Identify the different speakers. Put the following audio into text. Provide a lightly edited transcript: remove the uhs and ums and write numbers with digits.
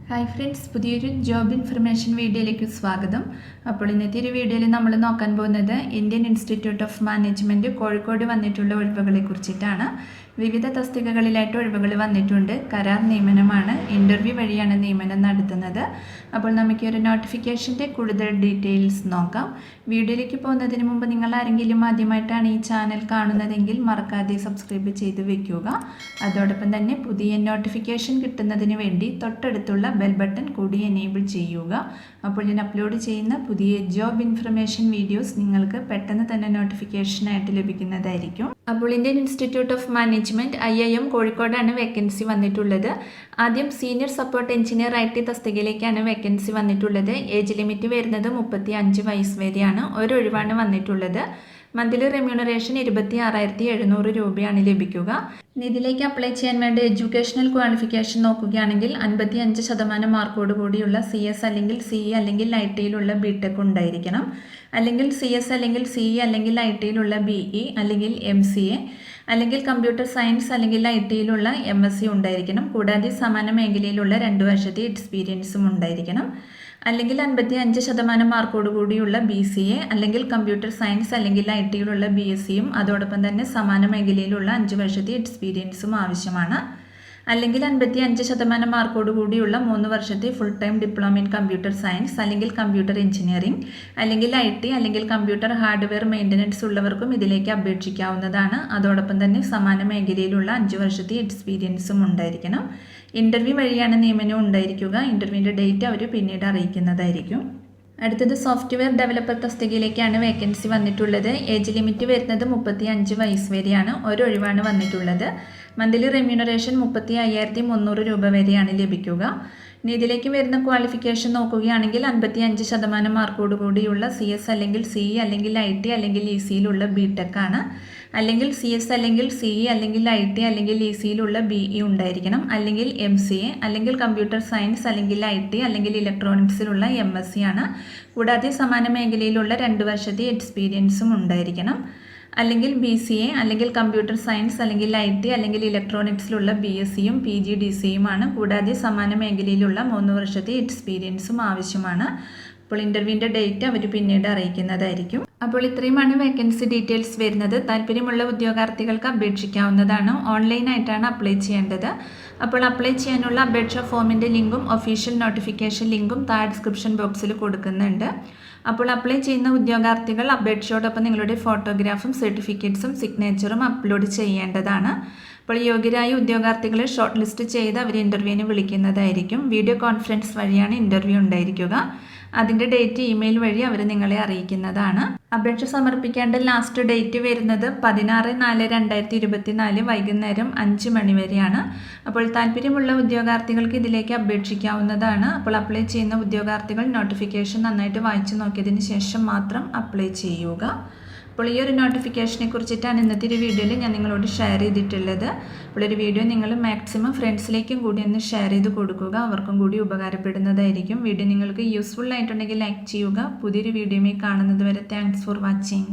Speaker 1: Hi friends, പുതിയൊരു job information വീഡിയോയിലേക്ക് സ്വാഗതം. അപ്പോൾ ഇന്നത്തെ ഒരു വീഡിയോയിൽ നമ്മൾ നോക്കാൻ പോകുന്നത് Indian Institute of management Kozhikode വന്നിട്ടുള്ള ഒഴിവുകളെ കുറിച്ചിട്ടാണ്. വിവിധ തസ്തികകളിലായിട്ട് ഒഴിവുകൾ വന്നിട്ടുണ്ട്. കരാർ നിയമനമാണ്, ഇൻ്റർവ്യൂ വഴിയാണ് നിയമനം നടത്തുന്നത്. അപ്പോൾ നമുക്ക് ഒരു നോട്ടിഫിക്കേഷൻ്റെ കൂടുതൽ ഡീറ്റെയിൽസ് നോക്കാം. വീഡിയോയിലേക്ക് പോകുന്നതിന് മുമ്പ് നിങ്ങൾ ആരെങ്കിലും ആദ്യമായിട്ടാണ് ഈ ചാനൽ കാണുന്നതെങ്കിൽ മറക്കാതെ സബ്സ്ക്രൈബ് ചെയ്ത് വെക്കുക. അതോടൊപ്പം തന്നെ പുതിയ നോട്ടിഫിക്കേഷൻ കിട്ടുന്നതിന് വേണ്ടി തൊട്ടടുത്തുള്ള ബെൽ ബട്ടൺ കൂടി എനേബിൾ ചെയ്യുക. അപ്പോൾ ഞാൻ അപ്ലോഡ് ചെയ്യുന്ന പുതിയ ജോബ് ഇൻഫർമേഷൻ വീഡിയോസ് നിങ്ങൾക്ക് പെട്ടെന്ന് തന്നെ നോട്ടിഫിക്കേഷനായിട്ട് ലഭിക്കുന്നതായിരിക്കും. അപ്പോൾ Indian Institute of Management IIM കോഴിക്കോടാണ് വേക്കൻസി വന്നിട്ടുള്ളത്. ആദ്യം സീനിയർ സപ്പോർട്ട് എഞ്ചിനീയർ IT തസ്തികയിലേക്കാണ് വേക്കൻസി വന്നിട്ടുള്ളത്. ഏജ് ലിമിറ്റ് വരുന്നത് 35 വയസ്സ് വരെയാണ്. ഒരൊഴിവാണ് വന്നിട്ടുള്ളത്. മന്ത്ലി റെമ്യൂണറേഷൻ 26,700 രൂപയാണ് ലഭിക്കുക. ഇതിലേക്ക് അപ്ലൈ ചെയ്യാൻ വേണ്ട എഡ്യൂക്കേഷണൽ ക്വാളിഫിക്കേഷൻ നോക്കുകയാണെങ്കിൽ 55% മാർക്കോട് കൂടിയുള്ള CS അല്ലെങ്കിൽ CE അല്ലെങ്കിൽ ITയിലുള്ള BTech ഉണ്ടായിരിക്കണം. അല്ലെങ്കിൽ CS അല്ലെങ്കിൽ CE അല്ലെങ്കിൽ ITയിലുള്ള BE അല്ലെങ്കിൽ MCA അല്ലെങ്കിൽ കമ്പ്യൂട്ടർ സയൻസ് അല്ലെങ്കിൽ ITയിലുള്ള MSc ഉണ്ടായിരിക്കണം. കൂടാതെ സമാന മേഖലയിലുള്ള 2 വർഷത്തെ എക്സ്പീരിയൻസും ഉണ്ടായിരിക്കണം. അല്ലെങ്കിൽ 55% മാർക്കോട് കൂടിയുള്ള BCA അല്ലെങ്കിൽ കമ്പ്യൂട്ടർ സയൻസ് അല്ലെങ്കിൽ ITയിലുള്ള BScയും അതോടൊപ്പം തന്നെ സമാന മേഖലയിലുള്ള 5 വർഷത്തെ എക്സ്പീരിയൻസും ആവശ്യമാണ്. അല്ലെങ്കിൽ 55% മാർക്കോട് കൂടിയുള്ള 3 വർഷത്തെ full time diploma in computer science അല്ലെങ്കിൽ കമ്പ്യൂട്ടർ എഞ്ചിനീയറിംഗ് അല്ലെങ്കിൽ IT അല്ലെങ്കിൽ കമ്പ്യൂട്ടർ ഹാർഡ്വെയർ മെയിൻ്റനൻസ് ഉള്ളവർക്കും ഇതിലേക്ക് അപേക്ഷിക്കാവുന്നതാണ്. അതോടൊപ്പം തന്നെ സമാന മേഖലയിലുള്ള 5 വർഷത്തെ എക്സ്പീരിയൻസും ഉണ്ടായിരിക്കണം. ഇൻ്റർവ്യൂ വഴിയാണ് നിയമനം ഉണ്ടായിരിക്കുക. ഇൻ്റർവ്യൂവിൻ്റെ ഡേറ്റ് അവർ പിന്നീട് അറിയിക്കുന്നതായിരിക്കും. അടുത്തത് സോഫ്റ്റ്വെയർ ഡെവലപ്പർ തസ്തികയിലേക്കാണ് വേക്കൻസി വന്നിട്ടുള്ളത്. ഏജ് ലിമിറ്റ് വരുന്നത് 35 വയസ്സ് വരെയാണ്. ഒരൊഴിവാണ് വന്നിട്ടുള്ളത്. മന്ത്ലി റെമ്യൂണറേഷൻ 35,300 രൂപ വരെയാണ് ലഭിക്കുക. ഇനി ഇതിലേക്ക് വരുന്ന ക്വാളിഫിക്കേഷൻ നോക്കുകയാണെങ്കിൽ 55% മാർക്കോട് കൂടിയുള്ള CS അല്ലെങ്കിൽ CE അല്ലെങ്കിൽ IT അല്ലെങ്കിൽ ECയിലുള്ള BTech ആണ്. അല്ലെങ്കിൽ CS അല്ലെങ്കിൽ CE അല്ലെങ്കിൽ IT അല്ലെങ്കിൽ ECയിലുള്ള BE ഉണ്ടായിരിക്കണം. അല്ലെങ്കിൽ MCA അല്ലെങ്കിൽ കമ്പ്യൂട്ടർ സയൻസ് അല്ലെങ്കിൽ IT അല്ലെങ്കിൽ ഇലക്ട്രോണിക്സിലുള്ള MSc ആണ്. കൂടാതെ സമാന മേഖലയിലുള്ള 2 വർഷത്തെ എക്സ്പീരിയൻസും ഉണ്ടായിരിക്കണം. അല്ലെങ്കിൽ BCA അല്ലെങ്കിൽ കമ്പ്യൂട്ടർ സയൻസ് അല്ലെങ്കിൽ IT അല്ലെങ്കിൽ ഇലക്ട്രോണിക്സിലുള്ള BScയും PGDCയുമാണ്. കൂടാതെ സമാന മേഖലയിലുള്ള 3 വർഷത്തെ എക്സ്പീരിയൻസും ആവശ്യമാണ്. അപ്പോൾ ഇൻ്റർവ്യൂവിൻ്റെ ഡേറ്റ് അവർ പിന്നീട് അറിയിക്കുന്നതായിരിക്കും. അപ്പോൾ ഇത്രയുമാണ് വേക്കൻസി ഡീറ്റെയിൽസ് വരുന്നത്. താല്പര്യമുള്ള ഉദ്യോഗാർത്ഥികൾക്ക് അപേക്ഷിക്കാവുന്നതാണ്. ഓൺലൈനായിട്ടാണ് അപ്ലൈ ചെയ്യേണ്ടത്. അപ്പോൾ അപ്ലൈ ചെയ്യാനുള്ള അപേക്ഷ ഫോമിൻ്റെ ലിങ്കും ഒഫീഷ്യൽ നോട്ടിഫിക്കേഷൻ ലിങ്കും താഴെ ഡിസ്ക്രിപ്ഷൻ ബോക്സിൽ കൊടുക്കുന്നുണ്ട്. അപ്പോൾ അപ്ലൈ ചെയ്യുന്ന ഉദ്യോഗാർത്ഥികൾ അപേക്ഷയോടൊപ്പം നിങ്ങളുടെ ഫോട്ടോഗ്രാഫും സർട്ടിഫിക്കറ്റ്സും സിഗ്നേച്ചറും അപ്ലോഡ് ചെയ്യേണ്ടതാണ്. അപ്പോൾ യോഗ്യരായ ഉദ്യോഗാർത്ഥികളെ ഷോർട്ട് ലിസ്റ്റ് ചെയ്ത് അവർ ഇൻ്റർവ്യൂവിന് വിളിക്കുന്നതായിരിക്കും. വീഡിയോ കോൺഫറൻസ് വഴിയാണ് ഇൻ്റർവ്യൂ ഉണ്ടായിരിക്കുക. അതിൻ്റെ ഡേറ്റ് ഇമെയിൽ വഴി അവർ നിങ്ങളെ അറിയിക്കുന്നതാണ്. അപേക്ഷ സമർപ്പിക്കേണ്ട ലാസ്റ്റ് ഡേറ്റ് വരുന്നത് 16/4/2024 വൈകുന്നേരം 5 മണി വരെയാണ്. അപ്പോൾ താല്പര്യമുള്ള ഉദ്യോഗാർത്ഥികൾക്ക് ഇതിലേക്ക് അപേക്ഷിക്കാവുന്നതാണ്. അപ്പോൾ അപ്ലൈ ചെയ്യുന്ന ഉദ്യോഗാർത്ഥികൾ നോട്ടിഫിക്കേഷൻ നന്നായിട്ട് വായിച്ചു നോക്കിയതിന് ശേഷം മാത്രം അപ്ലൈ ചെയ്യുക. അപ്പോൾ ഈ ഒരു നോട്ടിഫിക്കേഷനെ കുറിച്ചിട്ടാണ് ഇന്നത്തെ ഒരു വീഡിയോയിൽ ഞാൻ നിങ്ങളോട് ഷെയർ ചെയ്തിട്ടുള്ളത്. അപ്പോൾ ഒരു വീഡിയോ നിങ്ങൾ മാക്സിമം ഫ്രണ്ട്സിലേക്കും കൂടി ഒന്ന് ഷെയർ ചെയ്ത് കൊടുക്കുക. അവർക്കും കൂടി ഉപകാരപ്പെടുന്നതായിരിക്കും. വീഡിയോ നിങ്ങൾക്ക് യൂസ്ഫുൾ ആയിട്ടുണ്ടെങ്കിൽ ലൈക്ക് ചെയ്യുക. പുതിയൊരു വീഡിയോയിൽ കാണുന്നത് വരെ താങ്ക്സ് ഫോർ വാച്ചിങ്.